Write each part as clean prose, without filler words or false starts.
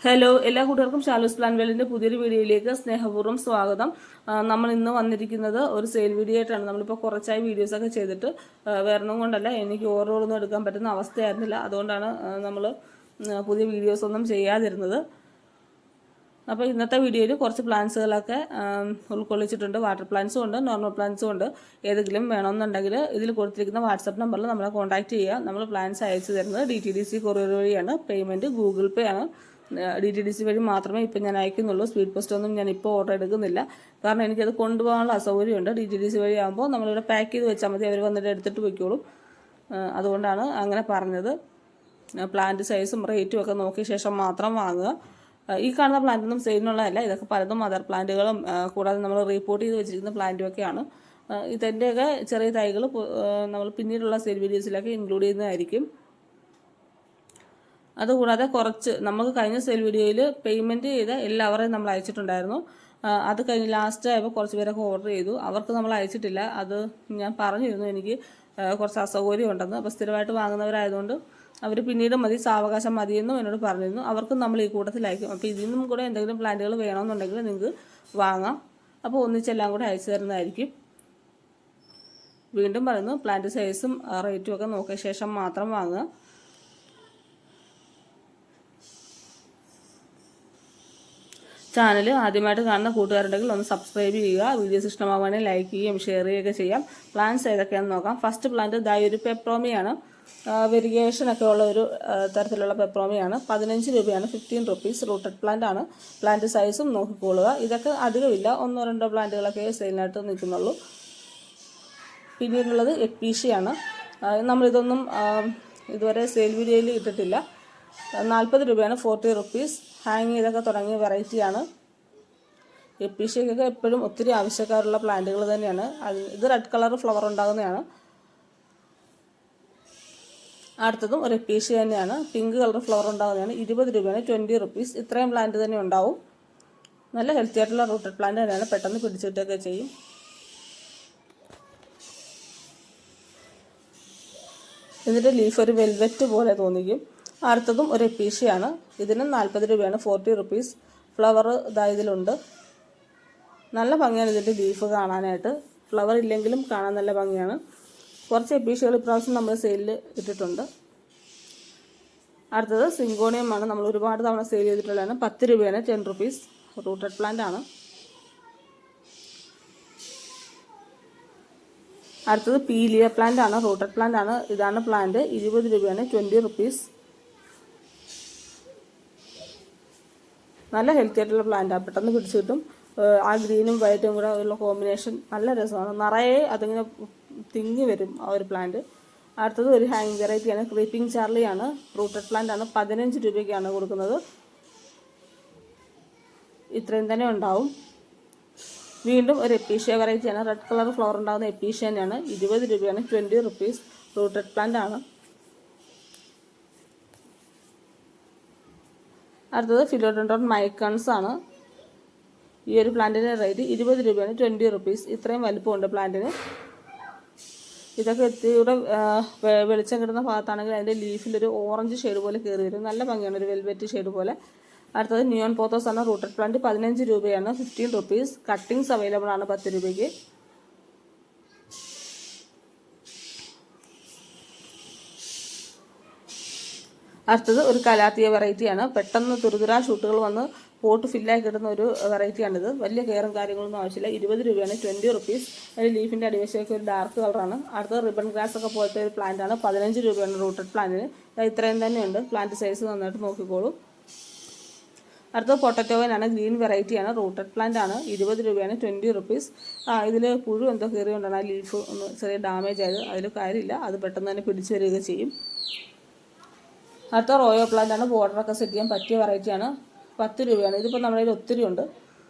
Hello, എല്ലാ കൂട്ടുകാർക്കും Shalu's plan വേൾഡിന്റെ പുതിയൊരു വീഡിയോയിലേക്ക് സ്നേഹപൂർവ്വം സ്വാഗതം. നമ്മൾ ഇന്ന് വന്നിരിക്കുന്നത് ഒരു സെയിൽ വീഡിയോ ആയിട്ടാണ്. നമ്മളിപ്പോൾ കുറച്ചായി വീഡിയോസൊക്കെ ചെയ്തിട്ട് വേറൊന്നും കൊണ്ടല്ല, എനിക്ക് ഓരോന്നും എടുക്കാൻ പറ്റുന്ന അവസ്ഥയായിരുന്നില്ല. അതുകൊണ്ടാണ് നമ്മൾ പുതിയ വീഡിയോസൊന്നും ചെയ്യാതിരുന്നത്. അപ്പോൾ ഇന്നത്തെ വീഡിയോയിൽ കുറച്ച് പ്ലാന്റ്സുകളൊക്കെ ഉൾക്കൊള്ളിച്ചിട്ടുണ്ട്. വാട്ടർ പ്ലാന്റ്സും ഉണ്ട്, നോർമൽ പ്ലാന്റ്സും ഉണ്ട്. ഏതെങ്കിലും വേണമെന്നുണ്ടെങ്കിൽ ഇതിൽ കൊടുത്തിരിക്കുന്ന വാട്സപ്പ് നമ്പറിൽ നമ്മളെ കോൺടാക്റ്റ് ചെയ്യുക. നമ്മൾ പ്ലാന്റ്സ് അയച്ചു തരുന്നത് DTDC കൊറിയർ വഴിയാണ്. പേയ്മെൻറ്റ് ഗൂഗിൾ പേ ആണ്. DTDC വഴി മാത്രമേ ഇപ്പം ഞാൻ അയക്കുന്നുള്ളൂ. സ്പീഡ് പോസ്റ്റ് ഒന്നും ഞാൻ ഇപ്പോൾ ഓർഡർ എടുക്കുന്നില്ല. കാരണം എനിക്കത് കൊണ്ടുപോകാനുള്ള അസൗകര്യമുണ്ട്. DTDC വഴി ആകുമ്പോൾ നമ്മളിവിടെ പാക്ക് ചെയ്ത് വെച്ചാൽ മതി, അവർ വന്നിട്ട് എടുത്തിട്ട് വയ്ക്കോളും. അതുകൊണ്ടാണ് അങ്ങനെ പറഞ്ഞത്. പ്ലാന്റ് സൈസും റേറ്റും ഒക്കെ നോക്കിയ ശേഷം മാത്രം വാങ്ങുക. ഈ കാണുന്ന പ്ലാന്റൊന്നും സെയിലിനുള്ളതല്ല. ഇതൊക്കെ പലതും മദർ പ്ലാന്റുകളും കൂടാതെ നമ്മൾ റിപ്പോർട്ട് ചെയ്ത് വെച്ചിരിക്കുന്ന പ്ലാന്റും ഒക്കെയാണ്. ഇതിൻ്റെയൊക്കെ ചെറിയ തൈകൾ നമ്മൾ പിന്നീടുള്ള സെയിൽ വീഡിയോസിലൊക്കെ ഇൻക്ലൂഡ് ചെയ്യുന്നതായിരിക്കും. അതുകൂടാതെ കുറച്ച് നമുക്ക് കഴിഞ്ഞ സെയിൽ വീഡിയോയിൽ പേയ്മെൻറ്റ് ചെയ്ത എല്ലാവരെയും നമ്മൾ അയച്ചിട്ടുണ്ടായിരുന്നു. അത് കഴിഞ്ഞ് ലാസ്റ്റ് ആയപ്പോൾ കുറച്ച് പേരൊക്കെ ഓർഡർ ചെയ്തു. അവർക്ക് നമ്മൾ അയച്ചിട്ടില്ല. അത് ഞാൻ പറഞ്ഞിരുന്നു, എനിക്ക് കുറച്ച് അസൗകര്യം ഉണ്ടെന്ന്. അപ്പോൾ സ്ഥിരമായിട്ട് വാങ്ങുന്നവരായതുകൊണ്ട് അവർ പിന്നീട് മതി, സാവകാശം മതിയെന്നും എന്നോട് പറഞ്ഞിരുന്നു. അവർക്കും നമ്മൾ ഈ കൂട്ടത്തിൽ അയക്കും. അപ്പോൾ ഇതിൽ നിന്നും കൂടെ എന്തെങ്കിലും പ്ലാന്റുകൾ വേണമെന്നുണ്ടെങ്കിൽ നിങ്ങൾക്ക് വാങ്ങാം. അപ്പോൾ ഒന്നിച്ചെല്ലാം കൂടെ അയച്ചു തരുന്നതായിരിക്കും. വീണ്ടും പറയുന്നു, പ്ലാന്റ് സൈസും റേറ്റും ഒക്കെ നോക്കിയ ശേഷം മാത്രം വാങ്ങുക. ചാനൽ ആദ്യമായിട്ട് കാണുന്ന കൂട്ടുകാരുണ്ടെങ്കിൽ ഒന്ന് സബ്സ്ക്രൈബ് ചെയ്യുക. വീഡിയോസ് ഇഷ്ടമാവുകയാണെങ്കിൽ ലൈക്ക് ചെയ്യുകയും ഷെയർ ചെയ്യുകയൊക്കെ ചെയ്യാം. പ്ലാന്റ്സ് ഏതൊക്കെയാണെന്ന് നോക്കാം. ഫസ്റ്റ് പ്ലാന്റ് ഒരു പെപ്രോമിയാണ്. വെരിഗേഷനൊക്കെ ഉള്ള ഒരു തരത്തിലുള്ള പെപ്രോമിയാണ്. 15 രൂപയാണ്, 15 റുപ്പീസ്. റൂട്ടഡ് പ്ലാന്റ് ആണ്. പ്ലാന്റ് സൈസും നോക്കിക്കൊള്ളുക. ഇതൊക്കെ അധികമില്ല, 1-2 പ്ലാന്റുകളൊക്കെ സെയിലിനായിട്ട് നിൽക്കുന്നുള്ളൂ. പിന്നീടുള്ളത് എപ്പീഷ്യയാണ്. നമ്മളിതൊന്നും ഇതുവരെ സെയിൽ വീഡിയോയിൽ ഇട്ടിട്ടില്ല. 40 രൂപയാണ്, 40 റുപ്പീസ്. ഹാങ് ചെയ്തൊക്കെ തുടങ്ങിയ വെറൈറ്റിയാണ്. എപ്പീഷ്യക്കൊക്കെ എപ്പോഴും ഒത്തിരി ആവശ്യക്കാരുള്ള പ്ലാന്റുകൾ തന്നെയാണ്. ഇത് റെഡ് കളർ ഫ്ലവർ ഉണ്ടാകുന്നതാണ്. അടുത്തതും ഒരു എപ്പീഷ്യ തന്നെയാണ്. പിങ്ക് കളർ ഫ്ലവർ ഉണ്ടാകുന്നതാണ്. 20 രൂപയാണ്, 20 റുപ്പീസ്. ഇത്രയും പ്ലാന്റ് തന്നെ ഉണ്ടാവും. നല്ല ഹെൽത്തി ആയിട്ടുള്ള റൂട്ടഡ് പ്ലാന്റ് തന്നെയാണ്. പെട്ടെന്ന് പിടിച്ചിട്ടൊക്കെ ചെയ്യും. ഇതിൻ്റെ ലീഫ് ഒരു വെൽവെറ്റ് പോലെ തോന്നിക്കും. അടുത്തതും ഒരു എപ്പീഷ്യയാണ്. ഇതിന് 40 രൂപയാണ്, 40 റുപ്പീസ്. ഫ്ലവർ ഇതിലുണ്ട്. നല്ല ഭംഗിയാണ് ഇതിൻ്റെ ലീഫ് കാണാനായിട്ട്. ഫ്ലവർ ഇല്ലെങ്കിലും കാണാൻ നല്ല ഭംഗിയാണ്. കുറച്ച് എപ്പീഷ്യകൾ ഇപ്രാവശ്യം നമ്മൾ സെയിലിൽ ഇട്ടിട്ടുണ്ട്. അടുത്തത് സിങ്കോണിയമാണ്. നമ്മൾ ഒരുപാട് തവണ സെയിൽ ചെയ്തിട്ടുള്ളതാണ്. 10 രൂപയാണ്, 10 റുപ്പീസ്. റൂട്ടഡ് പ്ലാന്റ് ആണ്. അടുത്തത് പീലിയ പ്ലാന്റ് ആണ്. റൂട്ടഡ് പ്ലാന്റ് ആണ്. ഇതാണ് പ്ലാന്റ്. 20 രൂപയാണ്, 20 റുപ്പീസ്. നല്ല ഹെൽത്തി ആയിട്ടുള്ള പ്ലാന്റാണ്. പെട്ടെന്ന് പിടിച്ചു കിട്ടും. ആ ഗ്രീനും വൈറ്റും കൂടെ ഉള്ള കോമ്പിനേഷൻ നല്ല രസമാണ്. നിറയെ അതിങ്ങനെ തിങ്ങി വരും ആ ഒരു പ്ലാന്റ്. അടുത്തത് ഒരു ഹാങ്ങിങ് വെറൈറ്റിയാണ്. ക്രീപ്പിംഗ് ചാർലിയാണ്. റൂട്ടഡ് പ്ലാന്റ് ആണ്. 15 രൂപയ്ക്കാണ് കൊടുക്കുന്നത്. ഇത്രയും തന്നെ ഉണ്ടാവും. വീണ്ടും ഒരു എപ്പീഷ്യ വെറൈറ്റിയാണ്. റെഡ് കളർ ഫ്ലവർ ഉണ്ടാകുന്ന എപ്പീഷ്യ തന്നെയാണ്. 20 രൂപയാണ്, 20 റുപ്പീസ്. റൂട്ടഡ് പ്ലാന്റ് ആണ്. അടുത്തത് ഫിലോഡെൻഡ്രോൺ മൈക്കൺസ് ആണ്. ഈ ഒരു പ്ലാന്റിൻ്റെ റേറ്റ് 20 രൂപയാണ്, 20 റുപ്പീസ്. ഇത്രയും വലുപ്പമുണ്ട് പ്ലാന്റിന്. ഇതൊക്കെ എത്തിയുടെ വെളിച്ചം കിട്ടുന്ന ഭാഗത്താണെങ്കിൽ അതിൻ്റെ ലീഫിലൊരു ഓറഞ്ച് ഷെയ്ഡ് പോലെ കയറി വരും. നല്ല ഭംഗിയാണ്, ഒരു വെൽവെറ്റ് ഷെയ്ഡ് പോലെ. അടുത്തത് നിയോൺ പോത്തോസ് ആണ്. റൂട്ടഡ് പ്ലാന്റ് 15 രൂപയാണ്, 15 റുപ്പീസ്. കട്ടിങ്സ് അവൈലബിൾ ആണ് 10 രൂപയ്ക്ക്. അടുത്തത് ഒരു കലാത്തിയ വെറൈറ്റിയാണ്. പെട്ടെന്ന് തുരുതുരാ ഷൂട്ടുകൾ വന്ന് പോട്ട് ഫില്ലായി കിട്ടുന്ന ഒരു വെറൈറ്റിയാണിത്. വലിയ കെയറും കാര്യങ്ങളൊന്നും ആവശ്യമില്ല. 20 രൂപയാണ്, 20 റുപ്പീസ്. അതിൽ ലീഫിൻ്റെ അടിവശമൊക്കെ ഒരു ഡാർക്ക് കളറാണ്. അടുത്തത് റിബൺ ഗ്രാസ് ഒക്കെ പോലത്തെ ഒരു പ്ലാന്റ് ആണ്. 15 രൂപയാണ് റൂട്ടഡ് പ്ലാന്റിന്. ഇത്രയും തന്നെയുണ്ട്. പ്ലാന്റ് സൈസ് നന്നായിട്ട് നോക്കിക്കോളൂ. അടുത്തത് പൊട്ടറ്റോവനാണ്. ഗ്രീൻ വെറൈറ്റിയാണ്. റൂട്ടഡ് പ്ലാന്റ് ആണ്. 20 രൂപയാണ്, 20 റുപ്പീസ്. ഇതിൽ പുഴു എന്തോ കയറിയുകൊണ്ടാണ് ആ ലീഫ് ഒന്ന് ചെറിയ ഡാമേജ് ആയത്. അതിൽ കാര്യമില്ല, അത് പെട്ടെന്ന് തന്നെ പിടിച്ചു വരിക ചെയ്യും. അടുത്ത റോയോ പ്ലാന്റ് ആണ്. ബോർഡറൊക്കെ സെറ്റ് ചെയ്യാൻ പറ്റിയ വെറൈറ്റിയാണ്. 10 രൂപയാണ്. ഇതിപ്പോൾ നമ്മുടെ കയ്യിൽ ഒത്തിരി ഉണ്ട്.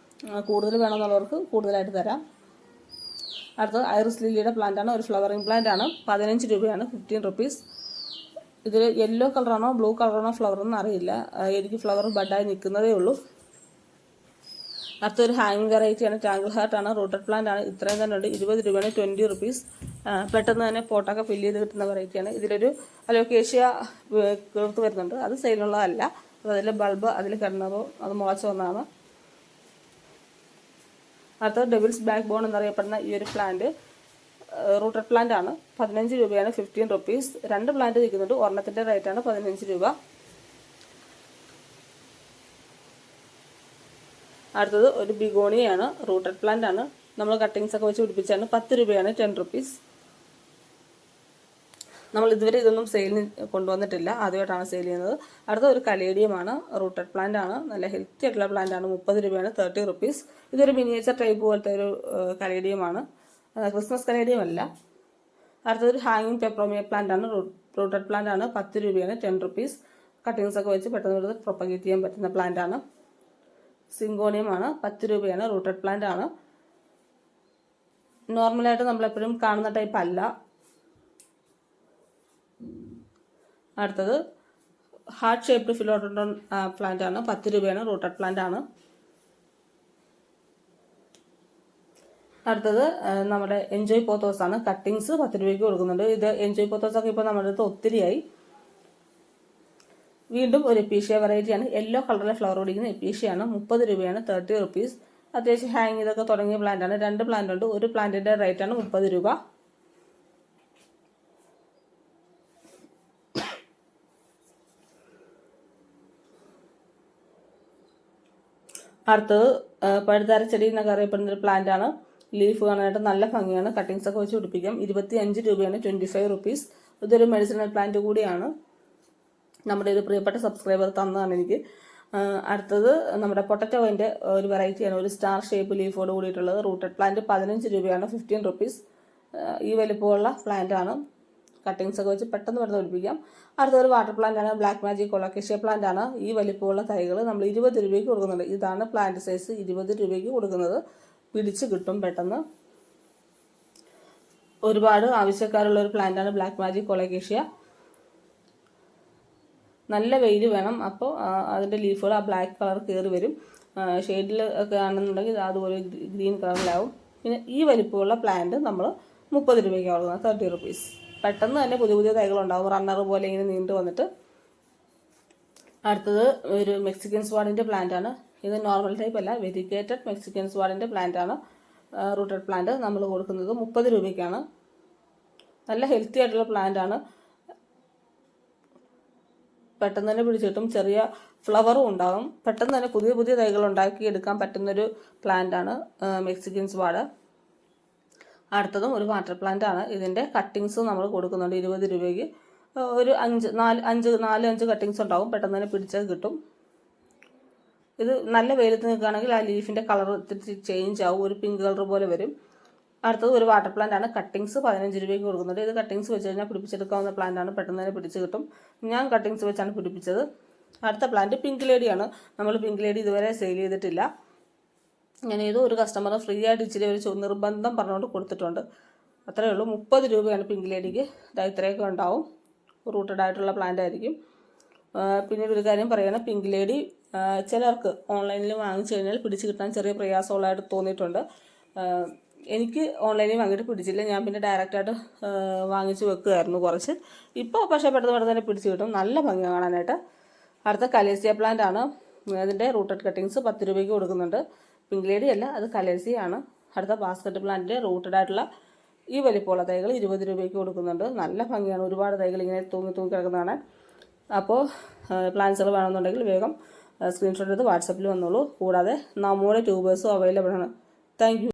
കൂടുതൽ വേണമെന്നുള്ളവർക്ക് കൂടുതലായിട്ട് തരാം. അടുത്തത് ഐറിസ് ലില്ലിയുടെ പ്ലാന്റ് ആണ്. ഒരു ഫ്ലവറിങ് പ്ലാന്റ് ആണ്. 15 രൂപയാണ്, 15 റുപ്പീസ്. ഇതിൽ യെല്ലോ കളറാണോ ബ്ലൂ കളറാണോ ഫ്ലവർ എന്ന് അറിയില്ല. എനിക്ക് ഫ്ലവർ ബഡായി നിൽക്കുന്നതേ ഉള്ളൂ. അടുത്തൊരു ഹാങ്ങിങ് വെറൈറ്റിയാണ്. ടാങ്കിൾ ഹാർട്ട് ആണ്. റൂട്ടഡ് പ്ലാന്റ് ആണ്. ഇത്രയും തന്നെ ഉണ്ട്. 20 രൂപയാണ്, 20 റുപ്പീസ്. പെട്ടെന്ന് തന്നെ പോട്ടൊക്കെ ഫില്ല് ചെയ്ത് കിട്ടുന്ന വെറൈറ്റിയാണ്. ഇതിലൊരു അലോക്കേഷ്യ കിളിർത്ത് വരുന്നുണ്ട്. അത് സെയിലുള്ളതല്ല. അപ്പോൾ അതിൽ ബൾബ് അതിൽ കിടന്നപ്പോൾ അത് മുളച്ച് വന്നതാണ്. അടുത്തത് ഡെവിൾസ് ബാക്ക് ബോൺ എന്നറിയപ്പെടുന്ന ഈ ഒരു പ്ലാന്റ് റൂട്ടഡ് പ്ലാന്റ് ആണ്. 15 രൂപയാണ്, 15 റുപ്പീസ്. 2 പ്ലാന്റ് നിൽക്കുന്നുണ്ട്. ഒരെണ്ണത്തിൻ്റെ റേറ്റാണ് 15 രൂപ. അടുത്തത് ഒരു ബിഗോണിയാണ്, റൂട്ടഡ് പ്ലാന്റ് ആണ്. നമ്മൾ കട്ടിങ്സ് ഒക്കെ വെച്ച് പിടിപ്പിച്ചാണ്. 10 രൂപയാണ്, 10 റുപ്പീസ്. നമ്മൾ ഇതുവരെ ഇതൊന്നും സെയിലിന് കൊണ്ടുവന്നിട്ടില്ല, ആദ്യമായിട്ടാണ് സെയിൽ ചെയ്യുന്നത്. അടുത്ത ഒരു കലേഡിയമാണ്, റൂട്ടഡ് പ്ലാന്റ് ആണ്. നല്ല ഹെൽത്തി ആയിട്ടുള്ള പ്ലാന്റ് ആണ്. 30 രൂപയാണ്, 30 റുപ്പീസ്. ഇതൊരു മിനിയേച്ചർ ടൈപ്പ് പോലത്തെ ഒരു കലേഡിയമാണ്, ക്രിസ്മസ് കലേഡിയം അല്ല. അടുത്തൊരു ഹാങ്ങിങ് പെപ്രോമിയ പ്ലാന്റ് ആണ്, റൂട്ടഡ് പ്ലാന്റ് ആണ്. 10 രൂപയാണ്, 10 റുപ്പീസ്. കട്ടിങ്സ് ഒക്കെ വെച്ച് പെട്ടെന്ന് പ്രൊപ്പഗേറ്റ് ചെയ്യാൻ പറ്റുന്ന പ്ലാന്റ് ആണ്. സിങ്കോണിയമാണ്, 10 രൂപയാണ്, റൂട്ടഡ് പ്ലാന്റ് ആണ്. നോർമലായിട്ട് നമ്മളെപ്പോഴും കാണുന്ന ടൈപ്പ് അല്ല. അടുത്തത് ഹാർട്ട് ഷേപ്ഡ് ഫിലോഡോണ്ടോൺ പ്ലാന്റ് ആണ്, 10 രൂപയാണ്, റൂട്ടഡ് പ്ലാന്റ് ആണ്. അടുത്തത് നമ്മുടെ എൻജോയ് പോത്തോസ് ആണ്, കട്ടിങ്സ് 10 രൂപയ്ക്ക് കൊടുക്കുന്നുണ്ട്. ഇത് എൻജോയ് പോത്തോസ് ഒക്കെ ഇപ്പോൾ നമ്മുടെ അടുത്ത് ഒത്തിരിയായി. വീണ്ടും ഒരു എപ്പീഷ്യ വെറൈറ്റിയാണ്, യെല്ലോ കളറിലെ ഫ്ലവർ ഓടിക്കുന്ന എപ്പീഷ്യയാണ്. 30 രൂപയാണ്, 30 റുപ്പീസ്. അത്യാവശ്യം ഹാങ് ഇതൊക്കെ തുടങ്ങിയ പ്ലാന്റ് ആണ്. 2 പ്ലാന്റ് ഉണ്ട്. ഒരു പ്ലാന്റിന്റെ റേറ്റ് ആണ് 30 രൂപ. അടുത്തത് പഴുതാര ചെടി എന്നൊക്കെ അറിയപ്പെടുന്ന ഒരു പ്ലാന്റ് ആണ്. ലീഫ് കാണാനായിട്ട് നല്ല ഭംഗിയാണ്. കട്ടിങ്സ് ഒക്കെ വെച്ച് പിടിപ്പിക്കാം. 25 രൂപയാണ്, 25 റുപ്പീസ്. ഇതൊരു മെഡിസിനൽ പ്ലാന്റ് കൂടിയാണ്. നമ്മുടെ ഒരു പ്രിയപ്പെട്ട സബ്സ്ക്രൈബർ തന്നതാണ് എനിക്ക്. അടുത്തത് നമ്മുടെ പൊട്ടറ്റോവിൻ്റെ ഒരു വെറൈറ്റിയാണ്, ഒരു സ്റ്റാർ ഷേപ്പ് ലീഫോട് കൂടിയിട്ടുള്ളത്. റൂട്ടഡ് പ്ലാന്റ് 15 രൂപയാണ്, 15 റുപ്പീസ്. ഈ വലിപ്പമുള്ള പ്ലാന്റ് ആണ്. കട്ടിങ്സ് ഒക്കെ വെച്ച് പെട്ടെന്ന് പിടിപ്പിക്കാം. അടുത്തൊരു വാട്ടർ പ്ലാന്റ് ആണ്, ബ്ലാക്ക് മാജിക് കൊളോക്കേഷ്യ പ്ലാന്റ് ആണ്. ഈ വലിപ്പമുള്ള തൈകൾ നമ്മൾ 20 രൂപയ്ക്ക് കൊടുക്കുന്നുണ്ട്. ഇതാണ് പ്ലാന്റ് സൈസ്, 20 രൂപയ്ക്ക് കൊടുക്കുന്നത്. പിടിച്ച് കിട്ടും പെട്ടെന്ന്. ഒരുപാട് ആവശ്യക്കാരുള്ള ഒരു പ്ലാന്റ് ആണ് ബ്ലാക്ക് മാജിക് കൊളോക്കേഷ്യ. നല്ല വെയിൽ വേണം, അപ്പോൾ അതിൻ്റെ ലീഫുകൾ ആ ബ്ലാക്ക് കളർ കയറി വരും. ഷെയ്ഡിൽ ഒക്കെ ആണെന്നുണ്ടെങ്കിൽ അതുപോലെ ഗ്രീൻ കളറിലാവും. പിന്നെ ഈ വലിപ്പമുള്ള പ്ലാന്റ് നമ്മൾ 30 രൂപയ്ക്ക് കൊടുക്കുന്നത്, 30 റുപ്പീസ്. പെട്ടെന്ന് തന്നെ പുതിയ പുതിയ തൈകളുണ്ടാവും, റണ്ണർ പോലെ ഇങ്ങനെ നീണ്ടു വന്നിട്ട്. അടുത്തത് ഒരു മെക്സിക്കൻ സ്വാഡിൻ്റെ പ്ലാന്റ് ആണ്. ഇത് നോർമൽ ടൈപ്പ് അല്ല, വെരിഗേറ്റഡ് മെക്സിക്കൻ സ്വാഡിൻ്റെ പ്ലാന്റ് ആണ്. റൂട്ടഡ് പ്ലാന്റ് നമ്മൾ കൊടുക്കുന്നത് 30 രൂപയ്ക്കാണ്. നല്ല ഹെൽത്തി ആയിട്ടുള്ള പ്ലാന്റ് ആണ്. പെട്ടെന്ന് തന്നെ പിടിച്ചിട്ടും ചെറിയ ഫ്ലവറും ഉണ്ടാകും. പെട്ടെന്ന് തന്നെ പുതിയ പുതിയ തൈകൾ ഉണ്ടാക്കി എടുക്കാൻ പറ്റുന്നൊരു പ്ലാന്റ് ആണ് മെക്സിക്കൻ സ്വാഡ്. അടുത്തതും ഒരു വാട്ടർ പ്ലാന്റ് ആണ്. ഇതിൻ്റെ കട്ടിങ്സ് നമ്മൾ കൊടുക്കുന്നുണ്ട് 20 രൂപയ്ക്ക്. ഒരു 4-5 കട്ടിങ്സ് ഉണ്ടാവും. പെട്ടെന്ന് തന്നെ പിടിച്ചത് കിട്ടും. ഇത് നല്ല വെയിലത്ത് നിൽക്കുകയാണെങ്കിൽ ആ ലീഫിൻ്റെ കളർ ചേഞ്ച് ആവും, ഒരു പിങ്ക് കളർ പോലെ വരും. അടുത്തത് ഒരു വാട്ടർ പ്ലാന്റ് ആണ്. കട്ടിങ്സ് 15 രൂപയ്ക്ക് കൊടുക്കുന്നുണ്ട്. ഇത് കട്ടിങ്സ് വെച്ച് കഴിഞ്ഞാൽ പിടിപ്പിച്ചെടുക്കാവുന്ന പ്ലാന്റ് ആണ്. പെട്ടെന്ന് തന്നെ പിടിച്ച് കിട്ടും. ഞാൻ കട്ടിങ്സ് വെച്ചാണ് പിടിപ്പിച്ചത്. അടുത്ത പ്ലാന്റ് പിങ്ക് ലേഡിയാണ്. നമ്മൾ പിങ്ക് ലേഡി ഇതുവരെ സെയിൽ ചെയ്തിട്ടില്ല. ഞാൻ ഏതോ ഒരു കസ്റ്റമർ ഫ്രീ ആയിട്ട് ഇച്ചിരി ഒരു നിർബന്ധം പറഞ്ഞുകൊണ്ട് കൊടുത്തിട്ടുണ്ട്. അത്രയേ ഉള്ളൂ. 30 രൂപയാണ് പിങ്ക് ലേഡിക്ക്. ഇത്രയൊക്കെ ഉണ്ടാവും. റൂട്ടഡ് ആയിട്ടുള്ള പ്ലാന്റ് ആയിരിക്കും. പിന്നീട് ഒരു കാര്യം പറയുകയാണ്, പിങ്ക് ലേഡി ചിലർക്ക് ഓൺലൈനിൽ വാങ്ങിച്ചു കഴിഞ്ഞാൽ പിടിച്ച് കിട്ടാൻ ചെറിയ പ്രയാസമുള്ളതായിട്ട് തോന്നിയിട്ടുണ്ട്. എനിക്ക് ഓൺലൈനിൽ വാങ്ങിയിട്ട് പിടിച്ചില്ല. ഞാൻ പിന്നെ ഡയറക്റ്റായിട്ട് വാങ്ങിച്ച് വെക്കുമായിരുന്നു കുറച്ച്. ഇപ്പോൾ പക്ഷേ പെട്ടെന്ന് തന്നെ പിടിച്ച് കിട്ടും. നല്ല ഭംഗിയാണ് കാണാനായിട്ട്. അടുത്ത കലേസിയ പ്ലാന്റ് ആണ്. അതിൻ്റെ റൂട്ടഡ് കട്ടിങ്സ് 10 രൂപയ്ക്ക് കൊടുക്കുന്നുണ്ട്. പിങ്ക് ലേഡി അല്ല, അത് കലേസിയാണ്. അടുത്ത ബാസ്ക്കറ്റ് പ്ലാന്റിൻ്റെ റൂട്ടഡ് ആയിട്ടുള്ള ഈ വലിപ്പമുള്ള തൈകൾ 20 രൂപയ്ക്ക് കൊടുക്കുന്നുണ്ട്. നല്ല ഭംഗിയാണ്. ഒരുപാട് തൈകൾ ഇങ്ങനെ തൂങ്ങി കിടക്കുന്നതാണ്. അപ്പോൾ പ്ലാന്റ്സുകൾ വേണമെന്നുണ്ടെങ്കിൽ വേഗം സ്ക്രീൻഷോട്ട് എടുത്ത് വാട്സപ്പിൽ വന്നോളൂ. കൂടാതെ നമ്മുടെ ട്യൂബേഴ്സും അവൈലബിൾ ആണ്. Thank you.